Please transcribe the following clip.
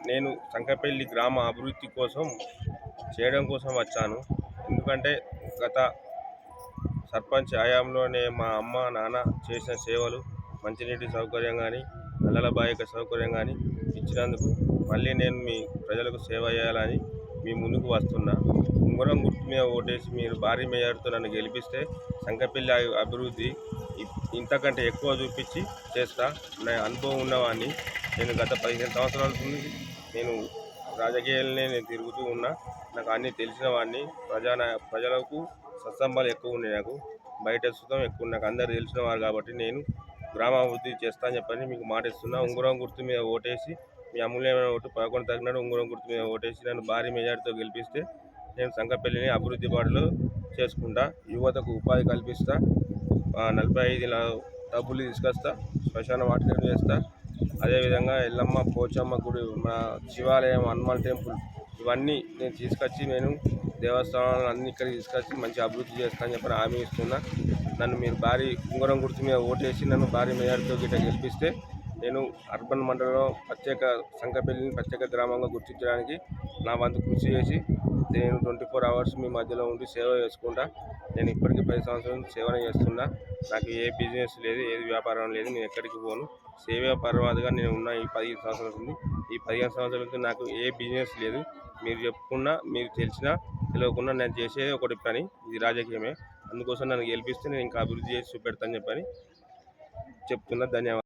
నేను సంకపల్లి గ్రామ అభివృద్ధి కోసం చేయడం కోసం వచ్చాను. ఎందుకంటే గత సర్పంచ్ హయాంలోనే మా అమ్మ నాన్న చేసిన సేవలు, మంచినీటి సౌకర్యం కానీ, నల్లల బాయిక సౌకర్యం కానీ ఇచ్చినందుకు మళ్ళీ నేను మీ ప్రజలకు సేవ చేయాలని మీ ముందుకు వస్తున్నా. ఉంగరం గుర్తు మీద ఓటేసి మీరు భారీ మెజార్టీతో నన్ను గెలిపిస్తే సంకపల్లి అభివృద్ధి ఇంతకంటే ఎక్కువ చూపించి చేస్తా. నా అనుభవం ఉన్నవాడిని. నేను గత 15 సంవత్సరాల నుండి నేను రాజకీయాలనే నేను తిరుగుతూ ఉన్నా. నాకు అన్నీ తెలిసిన వాడిని. ప్రజలకు సత్సంబాలు ఎక్కువ ఉన్నాయి. నాకు బయట సుతం ఎక్కువ నాకు అందరు తెలిసిన వారు కాబట్టి నేను గ్రామాభివృద్ధి చేస్తా అని చెప్పని మీకు మాట ఇస్తున్నా. ఉంగరం గుర్తు మీద ఓటేసి మీ అమూల్యమైన ఓటు 11 తగినట్టు ఉంగరం గుర్తు మీద ఓటేసి నన్ను భారీ మెజార్టీతో గెలిపిస్తే నేను సంకపల్లిని అభివృద్ధి బాటలో చేసుకుంటా. యువతకు ఉపాధి కల్పిస్తా. 45 డబ్బులు తీసుకొస్తా. శ్మశాన వాటిక చేస్తా. అదేవిధంగా ఎల్లమ్మ పోచమ్మ గుడి, మన శివాలయం, హనుమాన్ టెంపుల్ ఇవన్నీ నేను తీసుకొచ్చి నేను దేవస్థానాలను అన్ని ఇక్కడికి తీసుకొచ్చి మంచి అభివృద్ధి చేస్తానని చెప్పి హామీ ఇస్తున్నా. నన్ను మీరు భారీ ఉంగరం గుర్తు మీద ఓటేసి నన్ను భారీ మెజార్టీతో గిట్ట గెలిపిస్తే నేను అర్బన్ మండలంలో సంకపల్లిని ప్రత్యేక గ్రామంగా గుర్తించడానికి నా వంతు కృషి చేసి నేను 24 అవర్స్ మీ మధ్యలో ఉండి సేవ చేసుకుంటా. నేను ఇప్పటికీ 10 సంవత్సరాల నుంచి సేవనే చేస్తున్నా. నాకు ఏ బిజినెస్ లేదు, ఏది వ్యాపారం లేదు. నేను ఎక్కడికి పోను. సేవా పరమాదిగా నేను ఉన్న ఈ 15 సంవత్సరాల నుండి. ఈ 15 సంవత్సరాల నుంచి నాకు ఏ బిజినెస్ లేదు. మీరు చెప్పుకున్నా, మీరు తెలిసినా తెలియకుండా నేను చేసేది ఒకటి పని, ఇది రాజకీయమే. అందుకోసం నన్ను గెలిపిస్తే నేను ఇంకా అభివృద్ధి చేసి చూపెడతాను చెప్పని చెప్తున్నా. ధన్యవాదాలు.